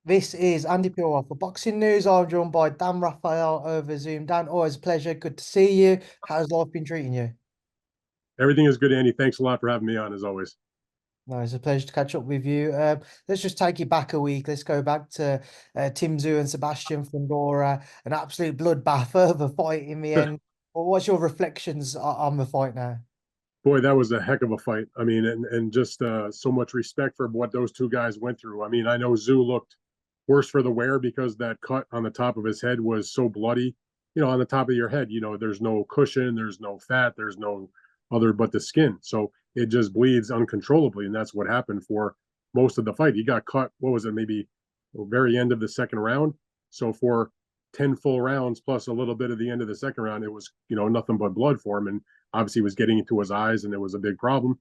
This is Andy Purewal for Boxing News. I'm joined by Dan Rafael over Zoom. Dan, always a pleasure. Good to see you. How's life been treating you? Everything is good, Andy. Thanks a lot for having me on, as always. No, it's a pleasure to catch up with you. Let's just take you back a week. Let's go back to Tszyu and Sebastian-Fundora, an absolute bloodbath of a fight in the end. Well, what's your reflections on the fight now? Boy, that was a heck of a fight. I mean, and just so much respect for what those two guys went through. I mean, I know Zoo looked worse for the wear because that cut on the top of his head was so bloody. You know, on the top of your head, there's no cushion, there's no fat, there's no other but the skin. So it just bleeds uncontrollably, and that's what happened for most of the fight. He got cut. What was it? Maybe the very end of the second round. So for 10 full rounds plus a little bit of the end of the second round, it was nothing but blood for him, and obviously was getting into his eyes, and it was a big problem.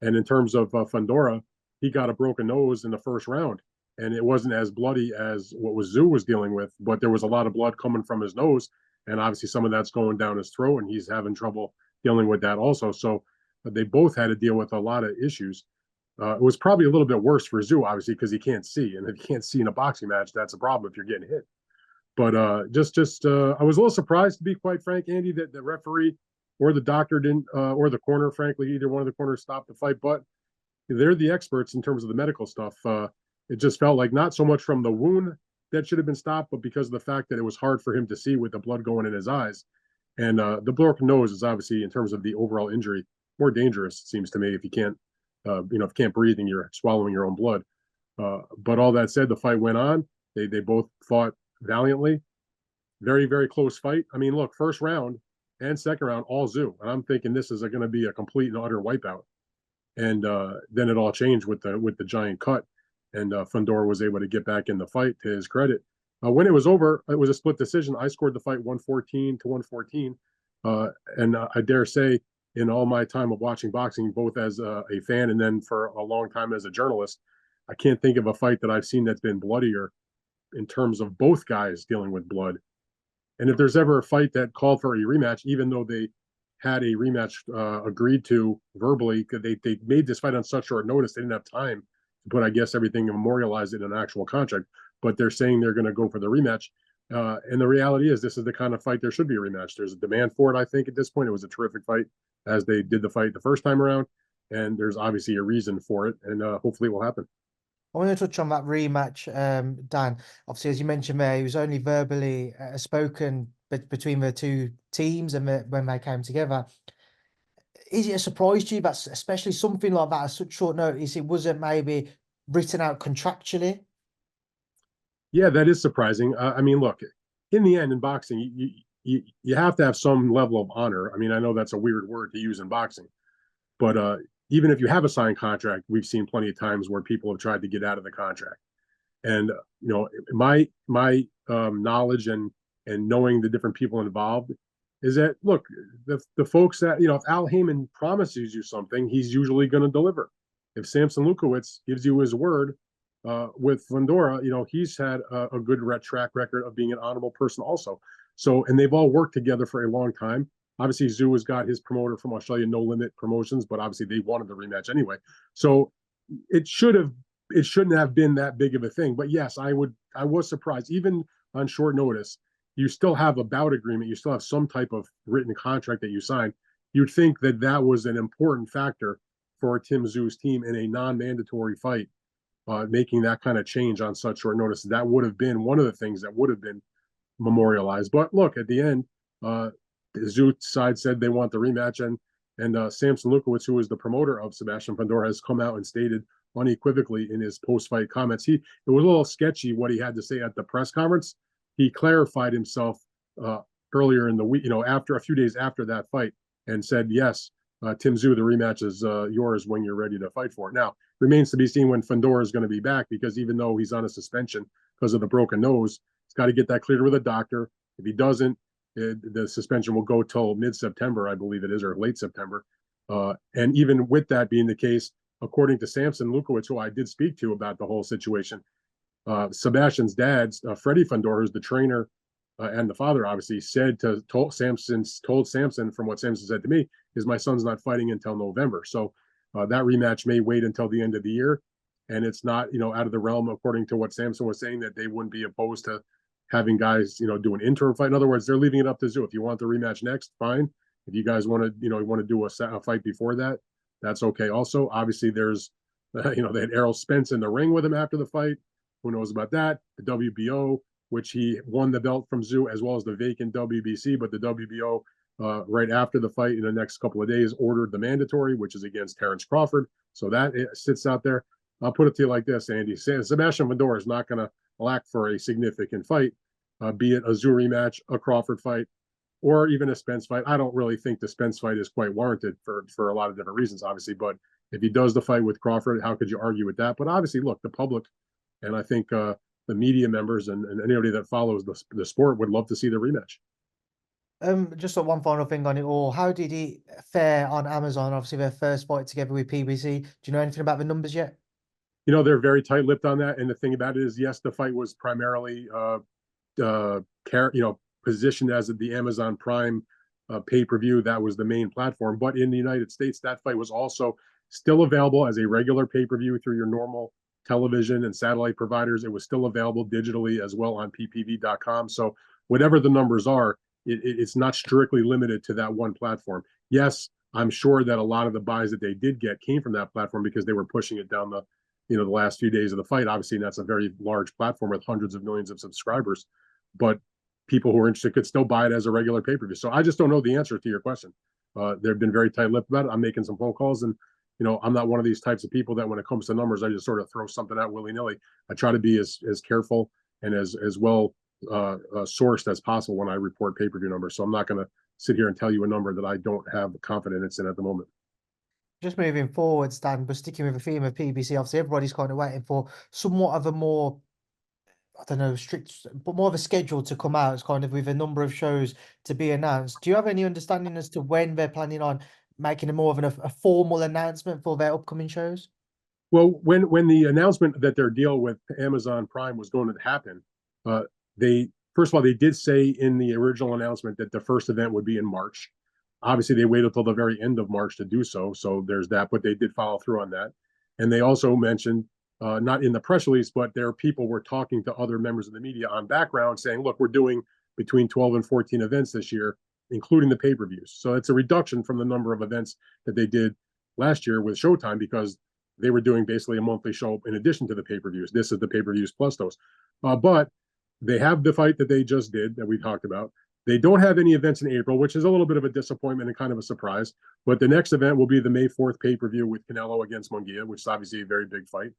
And in terms of Fundora, he got a broken nose in the first round, and it wasn't as bloody as what was Zoo was dealing with, but there was a lot of blood coming from his nose, and obviously some of that's going down his throat, and he's having trouble dealing with that also. So they both had to deal with a lot of issues. It was probably a little bit worse for Zoo, obviously, because he can't see, and if you can't see in a boxing match, that's a problem if you're getting hit. But I was a little surprised, to be quite frank, Andy, that the referee or the doctor didn't, or the corner, frankly, either one of the corners stopped the fight. But they're the experts in terms of the medical stuff. It just felt like not so much from the wound that should have been stopped, but because of the fact that it was hard for him to see with the blood going in his eyes. And the broken nose is obviously, in terms of the overall injury, more dangerous, it seems to me, if you can't, if you can't breathe and you're swallowing your own blood. But all that said, the fight went on. They both fought valiantly. Very, very close fight. I mean, look, first round and second round, all Zoo. And I'm thinking this is going to be a complete and utter wipeout. And then it all changed with the giant cut. And Fundora was able to get back in the fight, to his credit. When it was over, it was a split decision. I scored the fight 114 to 114. And I dare say, in all my time of watching boxing, both as a fan and then for a long time as a journalist, I can't think of a fight that I've seen that's been bloodier in terms of both guys dealing with blood. And if there's ever a fight that called for a rematch, even though they had a rematch agreed to verbally, they made this fight on such short notice, they didn't have time to put, I guess, everything and memorialize it in an actual contract. But they're saying they're going to go for the rematch. And the reality is, this is the kind of fight there should be a rematch. There's a demand for it, I think, at this point. It was a terrific fight as they did the fight the first time around. And there's obviously a reason for it. And hopefully it will happen. I want to touch on that rematch, Dan. Obviously, as you mentioned there, he was only verbally spoken between the two teams and when they came together. Is it a surprise to you that, especially something like that at such short notice, it wasn't maybe written out contractually? Yeah, that is surprising. I mean, look, in the end, in boxing, you have to have some level of honor. I mean, I know that's a weird word to use in boxing, but even if you have a signed contract, we've seen plenty of times where people have tried to get out of the contract. And my knowledge and knowing the different people involved is that, look, the folks that, if Al Heyman promises you something, he's usually going to deliver. If Samson Lukowicz gives you his word, with Fundora, he's had a good track record of being an honorable person also. So, and they've all worked together for a long time. Obviously, Zoo has got his promoter from Australia, No Limit Promotions, but obviously they wanted the rematch anyway. So it should have, it shouldn't have been that big of a thing. But yes, I was surprised. Even on short notice, you still have a bout agreement. You still have some type of written contract that you signed. You'd think that that was an important factor for Tim Tszyu's team in a non-mandatory fight, making that kind of change on such short notice. That would have been one of the things that would have been memorialized. But look, at the end, the Tszyu side said they want the rematch, and Samson Lukowicz, who is the promoter of Sebastian Fundora, has come out and stated unequivocally in his post-fight comments. It was a little sketchy what he had to say at the press conference. He clarified himself earlier in the week, after a few days after that fight, and said, yes, Tim Tszyu, the rematch is yours when you're ready to fight for it. Now, remains to be seen when Fundora is going to be back, because even though he's on a suspension because of the broken nose, he's got to get that cleared with a doctor. If he doesn't, the suspension will go till mid-September, I believe it is, or late September. And even with that being the case, according to Samson Lukowicz, who I did speak to about the whole situation, Sebastian's dad, Freddie Fundora, who's the trainer and the father, obviously, told Samson, from what Samson said to me, is my son's not fighting until November. So that rematch may wait until the end of the year. and it's not, out of the realm, according to what Samson was saying, that they wouldn't be opposed to having guys, do an interim fight. In other words, they're leaving it up to Tszyu. If you want the rematch next, fine. If you guys want to, do a fight before that, that's okay. Also, obviously, there's, they had Errol Spence in the ring with him after the fight. Who knows about that? The WBO, which he won the belt from Tszyu, as well as the vacant WBC, but the WBO, right after the fight in the next couple of days, ordered the mandatory, which is against Terrence Crawford. So that sits out there. I'll put it to you like this, Andy. Sebastian Fundora is not going to lack for a significant fight, be it a Tszyu rematch, a Crawford fight, or even a Spence fight. I don't really think the Spence fight is quite warranted for a lot of different reasons, obviously. But if he does the fight with Crawford, how could you argue with that? But obviously, look, the public, and I think the media members and anybody that follows the sport would love to see the rematch. Just one final thing on it all. How did he fare on Amazon? Obviously, their first fight together with PBC. Do you know anything about the numbers yet? They're very tight-lipped on that. And the thing about it is, yes, the fight was primarily, positioned as the Amazon Prime pay-per-view. That was the main platform. But in the United States, that fight was also still available as a regular pay-per-view through your normal television and satellite providers. It was still available digitally as well on ppv.com. So whatever the numbers are, it's not strictly limited to that one platform. Yes, I'm sure that a lot of the buys that they did get came from that platform because they were pushing it down the last few days of the fight. Obviously, and that's a very large platform with hundreds of millions of subscribers. But people who are interested could still buy it as a regular pay-per-view. So I just don't know the answer to your question. They've been very tight-lipped about it. I'm making some phone calls, and I'm not one of these types of people that when it comes to numbers, I just sort of throw something out willy-nilly. I try to be as careful and as well sourced as possible when I report pay-per-view numbers. So I'm not going to sit here and tell you a number that I don't have confidence in at the moment. Just moving forward, Stan, but sticking with the theme of PBC, obviously everybody's kind of waiting for somewhat of a more, I don't know, strict, but more of a schedule to come out. It's kind of with a number of shows to be announced. Do you have any understanding as to when they're planning on making a more of a formal announcement for their upcoming shows? Well, when the announcement that their deal with Amazon Prime was going to happen, they first of all, they did say in the original announcement that the first event would be in March. Obviously, they waited until the very end of March to do so. So there's that, but they did follow through on that. And they also mentioned, not in the press release, but their people were talking to other members of the media on background saying, look, we're doing between 12 and 14 events this year, including the pay-per-views. So it's a reduction from the number of events that they did last year with Showtime because they were doing basically a monthly show in addition to the pay-per-views. This is the pay-per-views plus those. But they have the fight that they just did that we talked about. They don't have any events in April, which is a little bit of a disappointment and kind of a surprise. But the next event will be the May 4th pay-per-view with Canelo against Munguia, which is obviously a very big fight.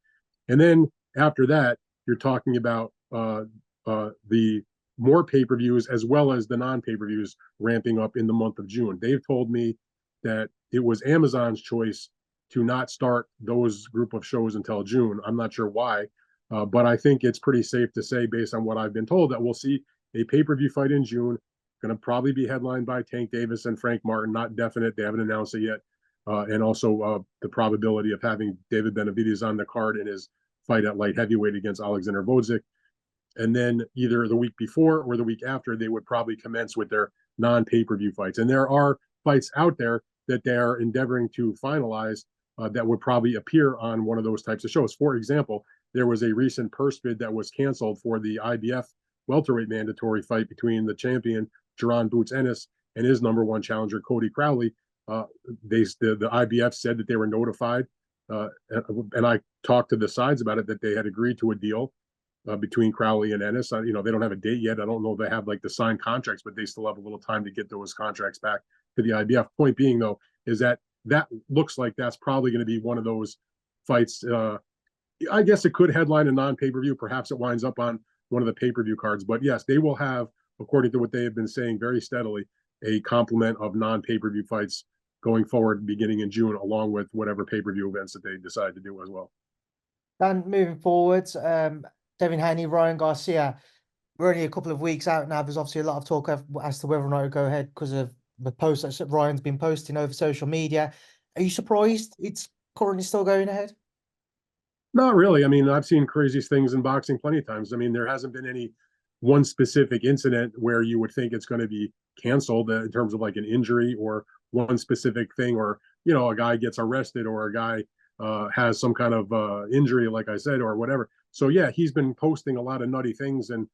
And then after that, you're talking about the more pay-per-views as well as the non-pay-per-views ramping up in the month of June. They've told me that it was Amazon's choice to not start those group of shows until June. I'm not sure why, but I think it's pretty safe to say, based on what I've been told, that we'll see a pay-per-view fight in June. Going to probably be headlined by Tank Davis and Frank Martin. Not definite. They haven't announced it yet. And also the probability of having David Benavidez on the card in his fight at light heavyweight against Alexander Vodzik. And then either the week before or the week after, they would probably commence with their non-pay-per-view fights. And there are fights out there that they are endeavoring to finalize that would probably appear on one of those types of shows. For example, there was a recent purse bid that was canceled for the IBF welterweight mandatory fight between the champion Jaron Boots Ennis and his number one challenger Cody Crowley. The IBF said that they were notified, and I talked to the sides about it, that they had agreed to a deal between Crowley and Ennis. They don't have a date yet. I don't know if they have like the signed contracts, but they still have a little time to get those contracts back to the IBF. Point being, though, is that looks like that's probably going to be one of those fights. I guess it could headline a non-pay-per-view. Perhaps it winds up on one of the pay-per-view cards. But yes, they will have, according to what they have been saying very steadily, a complement of non-pay-per-view fights going forward beginning in June, along with whatever pay-per-view events that they decide to do as well. And moving forwards, Devin Haney, Ryan Garcia, we're only a couple of weeks out now. There's obviously a lot of talk as to whether or not to go ahead because of the posts that Ryan's been posting over social media. Are you surprised it's currently still going ahead? Not really. I mean, I've seen craziest things in boxing plenty of times. I mean, there hasn't been any one specific incident where you would think it's going to be canceled in terms of like an injury or one specific thing, or, a guy gets arrested or a guy has some kind of injury, like I said, or whatever. So yeah, he's been posting a lot of nutty things and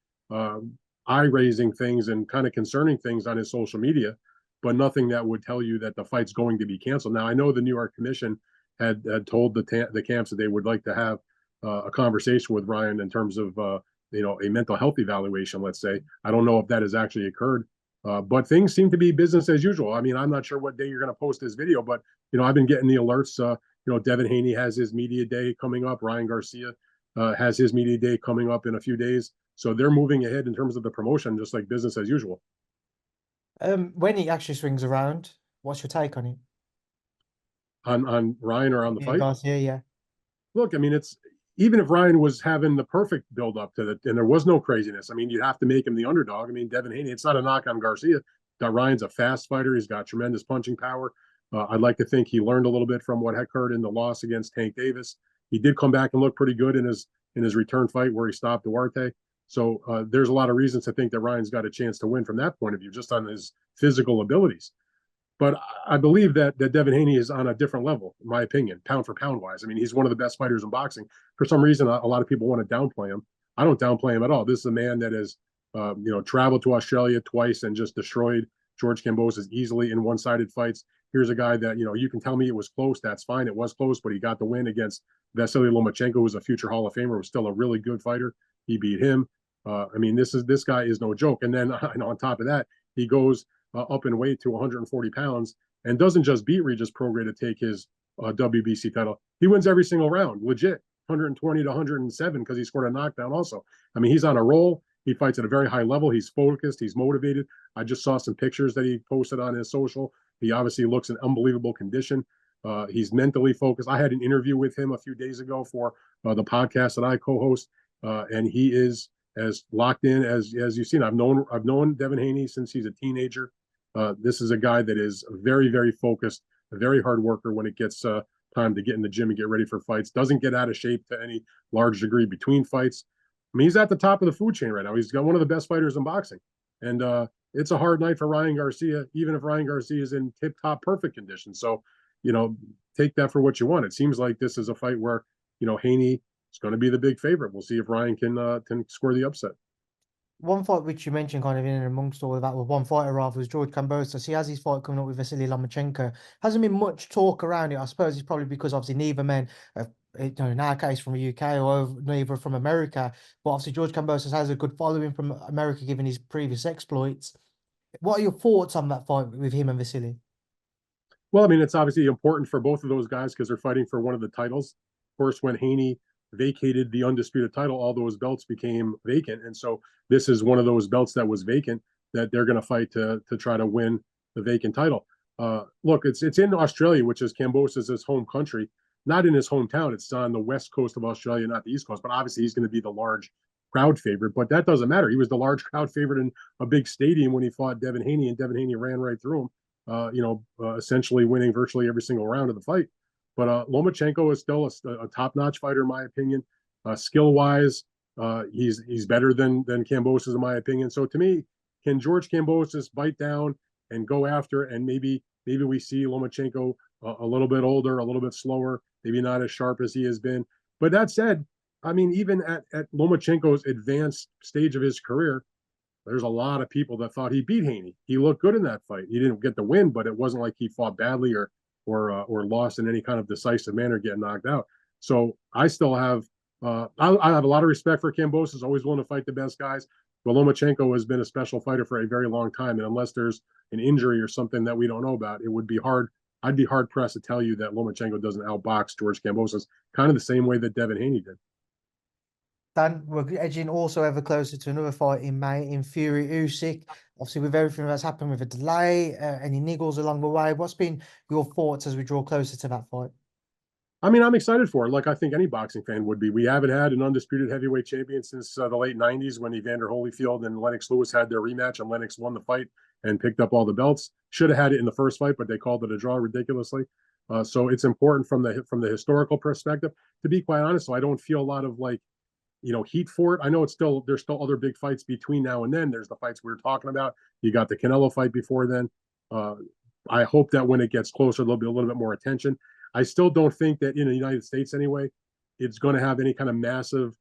eye-raising things and kind of concerning things on his social media, but nothing that would tell you that the fight's going to be canceled. Now I know the New York Commission had told the camps that they would like to have a conversation with Ryan in terms of a mental health evaluation. Let's say I don't know if that has actually occurred, but things seem to be business as usual. I mean, I'm not sure what day you're going to post this video, but I've been getting the alerts. Devin Haney has his media day coming up. Ryan Garcia has his media day coming up in a few days. So they're moving ahead in terms of the promotion, just like business as usual. When he actually swings around, what's your take on it? On Ryan or on the fight? Garcia, yeah. Look, I mean, it's even if Ryan was having the perfect build up to it and there was no craziness, I mean, you'd have to make him the underdog. I mean, Devin Haney, it's not a knock on Garcia. Ryan's a fast fighter. He's got tremendous punching power. I'd like to think he learned a little bit from what occurred in the loss against Tank Davis. He did come back and look pretty good in his return fight where he stopped Duarte. So there's a lot of reasons to think that Ryan's got a chance to win from that point of view, just on his physical abilities. But I believe that Devin Haney is on a different level, in my opinion, pound for pound wise. I mean, he's one of the best fighters in boxing. For some reason, a lot of people want to downplay him. I don't downplay him at all. This is a man that has, traveled to Australia twice and just destroyed George Kambosos easily in one-sided fights. Here's a guy that, you can tell me it was close. That's fine. It was close, but he got the win against Vasily Lomachenko, who's a future Hall of Famer, who's still a really good fighter. He beat him. This guy is no joke. And then on top of that, he goes up in weight to 140 pounds and doesn't just beat Regis Prograis to take his WBC title. He wins every single round, legit, 120 to 107 because he scored a knockdown also. I mean, he's on a roll. He fights at a very high level. He's focused. He's motivated. I just saw some pictures that he posted on his social. He obviously looks in unbelievable condition. He's mentally focused. I had an interview with him a few days ago for the podcast that I co-host, and he is as locked in as you've seen. I've known Devin Haney since he's a teenager. This is a guy that is very, very focused, a very hard worker when it gets time to get in the gym and get ready for fights. Doesn't get out of shape to any large degree between fights. I mean, he's at the top of the food chain right now. He's got one of the best fighters in boxing. And it's a hard night for Ryan Garcia, even if Ryan Garcia is in tip-top perfect condition. So, take that for what you want. It seems like this is a fight where, Haney is going to be the big favorite. We'll see if Ryan can score the upset. One fight which you mentioned kind of in and amongst all of that, one fighter rather, was George Kambosos. He has his fight coming up with Vasily Lomachenko. Hasn't been much talk around it. I suppose it's probably because obviously neither men, in our case from the UK or neither from America, but obviously George Kambosos has a good following from America given his previous exploits. What are your thoughts on that fight with him and Vasily? Well, I mean, it's obviously important for both of those guys because they're fighting for one of the titles. Of course, when Haney vacated the undisputed title, all those belts became vacant. And so this is one of those belts that was vacant that they're going to fight to try to win the vacant title. Look, it's in Australia, which is Kambosos' home country, not in his hometown. It's on the west coast of Australia, not the east coast. But obviously, he's going to be the large crowd favorite. But that doesn't matter. He was the large crowd favorite in a big stadium when he fought Devin Haney, and Devin Haney ran right through him, essentially winning virtually every single round of the fight. But Lomachenko is still a top-notch fighter, in my opinion. Skill-wise, he's better than Kambosos, in my opinion. So to me, can George Kambosos bite down and go after, and maybe we see Lomachenko a little bit older, a little bit slower, maybe not as sharp as he has been. But that said, I mean, even at Lomachenko's advanced stage of his career, there's a lot of people that thought he beat Haney. He looked good in that fight. He didn't get the win, but it wasn't like he fought badly or lost in any kind of decisive manner, getting knocked out. So I still have I have a lot of respect for Kambosos, always willing to fight the best guys. But Lomachenko has been a special fighter for a very long time, and unless there's an injury or something that we don't know about, it would be hard. I'd be hard pressed to tell you that Lomachenko doesn't outbox George Kambosos, kind of the same way that Devin Haney did. Dan, we're edging also ever closer to another fight in May in Fury-Usyk. Obviously, with everything that's happened with a delay, any niggles along the way, what's been your thoughts as we draw closer to that fight? I mean, I'm excited for it, like I think any boxing fan would be. We haven't had an undisputed heavyweight champion since the late 90s when Evander Holyfield and Lennox Lewis had their rematch, and Lennox won the fight and picked up all the belts. Should have had it in the first fight, but they called it a draw ridiculously. So it's important from the historical perspective. To be quite honest, so I don't feel a lot of heat for it. I know there's still other big fights between now and then. There's the fights we were talking about. You got the Canelo fight before then. I hope that when it gets closer, there'll be a little bit more attention. I still don't think that in the United States anyway, it's going to have any kind of massive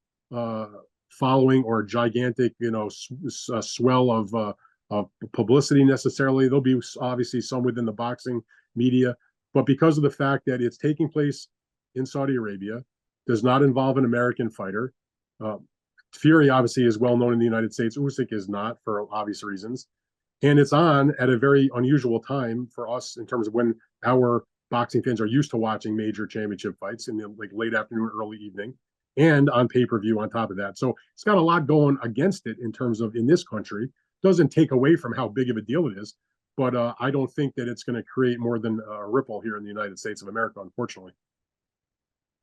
following or gigantic, swell of publicity necessarily. There'll be obviously some within the boxing media, but because of the fact that it's taking place in Saudi Arabia, does not involve an American fighter. Fury obviously is well known in the United States. Usyk is not, for obvious reasons, and it's on at a very unusual time for us in terms of when our boxing fans are used to watching major championship fights in the like late afternoon, early evening, and on pay-per-view on top of that. So it's got a lot going against it in terms of in this country. Doesn't take away from how big of a deal it is, but I don't think that it's going to create more than a ripple here in the United States of America, unfortunately.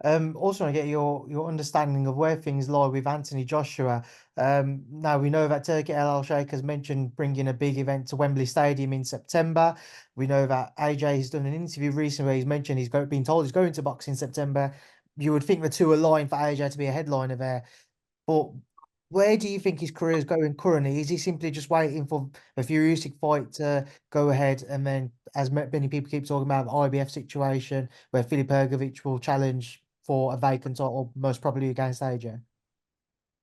Also want to get your understanding of where things lie with Anthony Joshua. Now we know that Turki El Sheikh has mentioned bringing a big event to Wembley Stadium in September. We know that AJ has done an interview recently where he's mentioned been told he's going to box in September. You would think the two are aligned for AJ to be a headliner there, but where do you think his career is going currently? Is he simply just waiting for a Fury-Usyk fight to go ahead, and then, as many people keep talking about, the IBF situation where Fury-Usyk will challenge for a vacant title, most probably against AJ?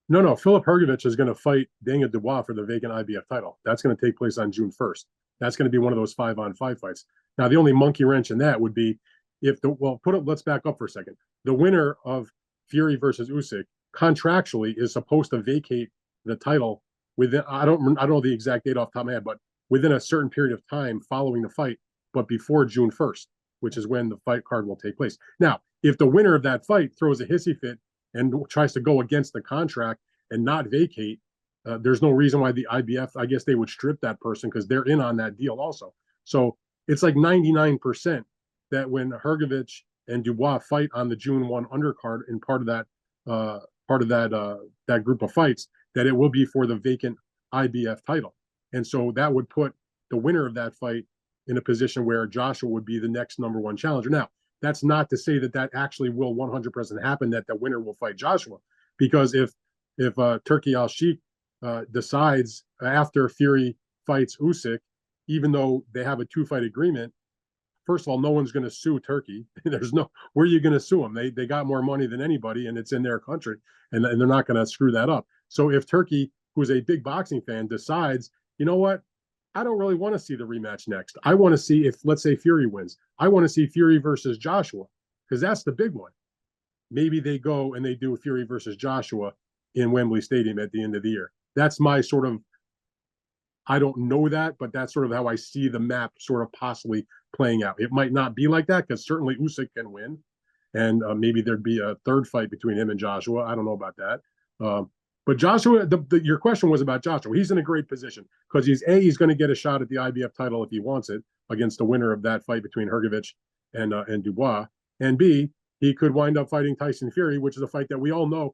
No. Fury-Usyk is going to fight Daniel Dubois for the vacant IBF title. That's going to take place on June 1st. That's going to be one of those 5-on-5 fights. Now, the only monkey wrench in that would be let's back up for a second. The winner of Fury versus Usyk contractually is supposed to vacate the title within, I don't know the exact date off the top of my head, but within a certain period of time following the fight, but before June 1st, which is when the fight card will take place. Now, if the winner of that fight throws a hissy fit and tries to go against the contract and not vacate, there's no reason why the IBF, I guess they would strip that person because they're in on that deal also. So it's like 99% that when Hrgovic and Dubois fight on the June 1 undercard in part of that group of fights, that it will be for the vacant IBF title. And so that would put the winner of that fight in a position where Joshua would be the next #1 challenger. Now, that's not to say that actually will 100% happen, that the winner will fight Joshua, because if Turki Al-Sheikh decides after Fury fights Usyk, even though they have a 2-fight agreement, first of all, no one's going to sue Turkey. There's no, where are you going to sue them? They got more money than anybody, and it's in their country, and they're not going to screw that up. So if Turkey, who's a big boxing fan, decides, you know what, I don't really want to see the rematch next. I want to see, if let's say Fury wins, I want to see Fury versus Joshua, because that's the big one. Maybe they go and they do Fury versus Joshua in Wembley Stadium at the end of the year. That's my sort of, I don't know that, but that's sort of how I see the map sort of possibly playing out. It might not be like that, because certainly Usyk can win, and maybe there'd be a third fight between him and Joshua. I don't know about that. But Joshua, your question was about Joshua. He's in a great position because he's going to get a shot at the IBF title if he wants it against the winner of that fight between Hrgovic and Dubois. And B, he could wind up fighting Tyson Fury, which is a fight that we all know.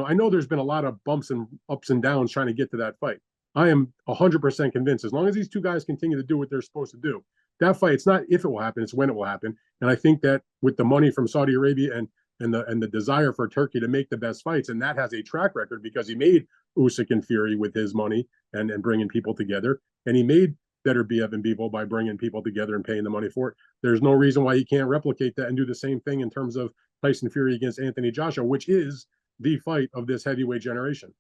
I know there's been a lot of bumps and ups and downs trying to get to that fight. I am 100% convinced, as long as these two guys continue to do what they're supposed to do, that fight, it's not if it will happen, it's when it will happen. And I think that with the money from Saudi Arabia and the desire for Turkey to make the best fights, and that has a track record because he made Usyk and Fury with his money and bringing people together, and he made Beterbiev and Bivol by bringing people together and paying the money for it. There's no reason why he can't replicate that and do the same thing in terms of Tyson Fury against Anthony Joshua, which is the fight of this heavyweight generation.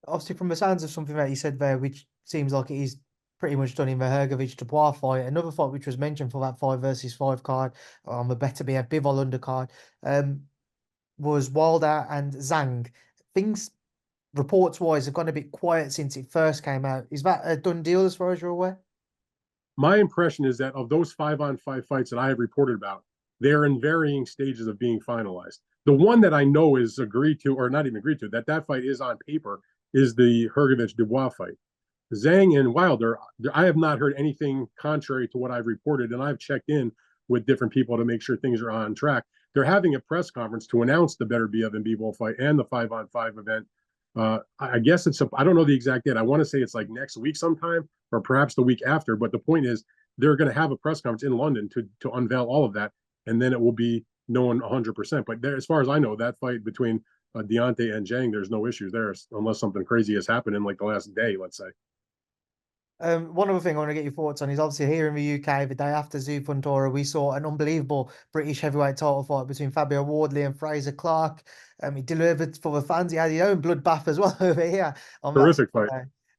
Obviously, from the sounds of something that he said there, which seems like it is pretty much done in the Hrgovic-Dubois fight, another fight which was mentioned for that 5-versus-5 card on the Beterbiev Bivol undercard, was Wilder and Zhang. Things, reports-wise, have gone a bit quiet since it first came out. Is that a done deal as far as you're aware? My impression is that of those 5-on-5 fights that I have reported about, they're in varying stages of being finalized. The one that I know is agreed to, or not even agreed to, that fight is on paper, is the Hrgovic-Dubois fight. Zhang and Wilder, I have not heard anything contrary to what I've reported, and I've checked in with different people to make sure things are on track. They're having a press conference to announce the Beterbiev and Bivol fight and the 5-on-5 event. I guess I don't know the exact date. I want to say it's like next week sometime, or perhaps the week after. But the point is, they're going to have a press conference in London to unveil all of that, and then it will be known 100%. But as far as I know, that fight between Deontay and Zhang, there's no issues there, unless something crazy has happened in like the last day, let's say. One other thing I want to get your thoughts on is obviously here in the UK, the day after Tszyu-Fundora, we saw an unbelievable British heavyweight title fight between Fabio Wardley and Fraser-Clarke. He delivered for the fans. He had his own bloodbath as well over here on that Terrific fight.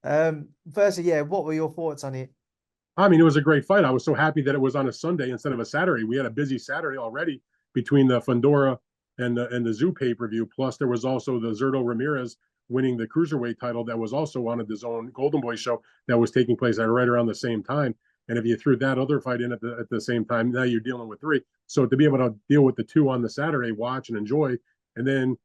Sunday. Firstly, yeah, what were your thoughts on it? I mean, it was a great fight. I was so happy that it was on a Sunday instead of a Saturday. We had a busy Saturday already between the Fundora and the Zoo pay per view. Plus, there was also the Zurdo Ramirez winning the cruiserweight title that was also on a DAZN Golden Boy show that was taking place at right around the same time. And if you threw that other fight in at the same time, now you're dealing with three. So to be able to deal with the two on the Saturday, watch and enjoy, and then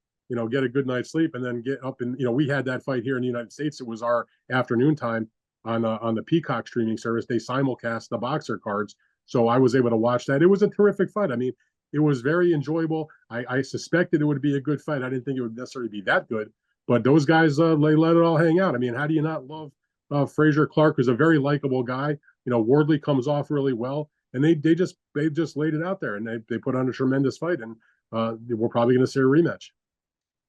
get a good night's sleep, and then get up and we had that fight here in the United States. It was our afternoon time on the Peacock streaming service. They simulcast the boxer cards, so I was able to watch that. It was a terrific fight. I mean, it was very enjoyable. I suspected it would be a good fight. I didn't think it would necessarily be that good, but those guys they let it all hang out. I mean, how do you not love Fraser-Clarke, who's a very likable guy? Wardley comes off really well, and they just laid it out there, and they put on a tremendous fight, and we're probably going to see a rematch.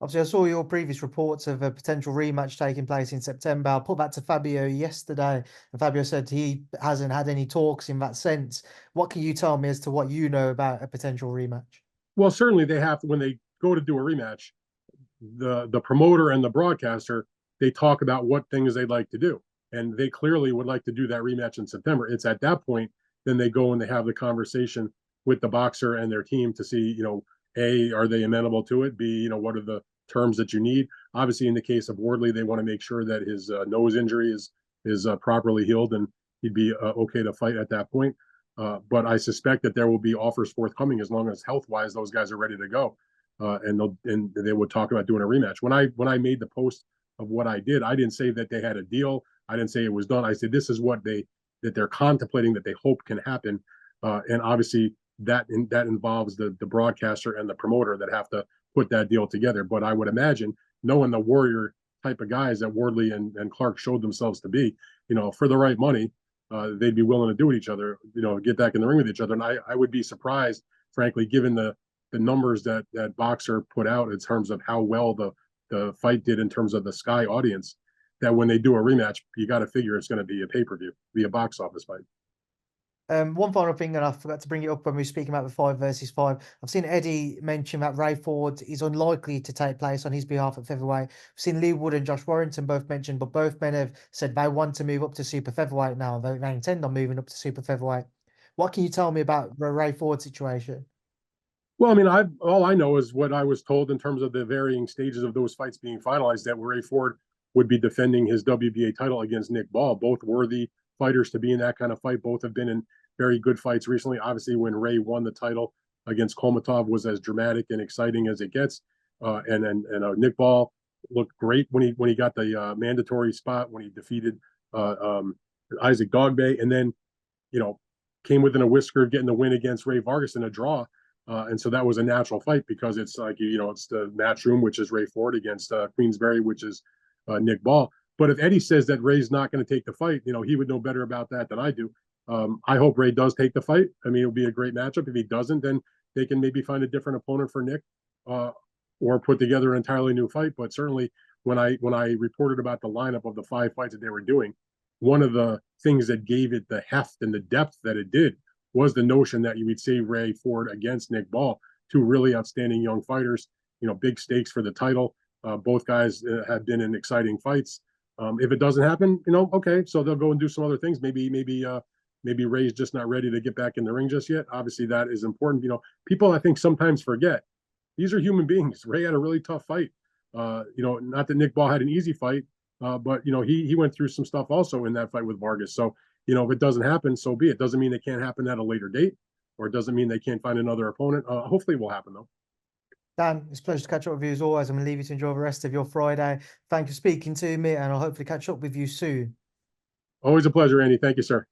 Obviously, I saw your previous reports of a potential rematch taking place in September. I put that to Fabio yesterday, and Fabio said he hasn't had any talks in that sense. What can you tell me as to what you know about a potential rematch? Well, certainly they have to, when they go to do a rematch, the promoter and the broadcaster, they talk about what things they'd like to do, and they clearly would like to do that rematch in September. It's at that point then they go and they have the conversation with the boxer and their team to see, A, are they amenable to it? B, what are the terms that you need? Obviously, in the case of Wardley, they want to make sure that his nose injury is properly healed, and he'd be okay to fight at that point. But I suspect that there will be offers forthcoming as long as health wise those guys are ready to go, and they would talk about doing a rematch. When I made the post of what I did, I didn't say that they had a deal. I didn't say it was done. I said this is what they're contemplating, that they hope can happen, and obviously that involves the broadcaster and the promoter that have to put that deal together. But I would imagine, knowing the warrior type of guys that Wardley and Clarke showed themselves to be, for the right money, they'd be willing to do it each other, get back in the ring with each other. And I would be surprised, frankly, given the numbers that Boxer put out in terms of how well the fight did in terms of the Sky audience, that when they do a rematch, you got to figure it's going to be a pay-per-view, be a box office fight. One final thing, and I forgot to bring it up when we were speaking about the 5 versus 5. I've seen Eddie mention that Ray Ford is unlikely to take place on his behalf at featherweight. I've seen Lee Wood and Josh Warrington both mentioned, but both men have said they want to move up to super featherweight now. They intend on moving up to super featherweight. What can you tell me about the Ray Ford situation? Well, I mean, all I know is what I was told in terms of the varying stages of those fights being finalized, that Ray Ford would be defending his WBA title against Nick Ball. Both worthy fighters to be in that kind of fight. Both have been in very good fights recently. Obviously, when Ray won the title against Kolmatov was as dramatic and exciting as it gets. And Nick Ball looked great when he got the mandatory spot, when he defeated Isaac Dogbe, and then came within a whisker of getting the win against Ray Vargas in a draw. And so that was a natural fight, because it's like, it's the Matchroom, which is Ray Ford, against Queensberry, which is Nick Ball. But if Eddie says that Ray's not going to take the fight, he would know better about that than I do. I hope Ray does take the fight. I mean, it'll be a great matchup. If he doesn't, then they can maybe find a different opponent for Nick, or put together an entirely new fight. But certainly, when I reported about the lineup of the 5 fights that they were doing, one of the things that gave it the heft and the depth that it did was the notion that you would see Ray Ford against Nick Ball, 2 really outstanding young fighters, big stakes for the title. Both guys have been in exciting fights. If it doesn't happen, okay, so they'll go and do some other things. Maybe Ray's just not ready to get back in the ring just yet. Obviously, that is important. People, I think, sometimes forget these are human beings. Ray had a really tough fight. Not that Nick Ball had an easy fight, but he went through some stuff also in that fight with Vargas. So if it doesn't happen, so be it. Doesn't mean it can't happen at a later date, or it doesn't mean they can't find another opponent. Hopefully, it will happen though. Dan, it's a pleasure to catch up with you as always. I'm going to leave you to enjoy the rest of your Friday. Thank you for speaking to me, and I'll hopefully catch up with you soon. Always a pleasure, Andy. Thank you, sir.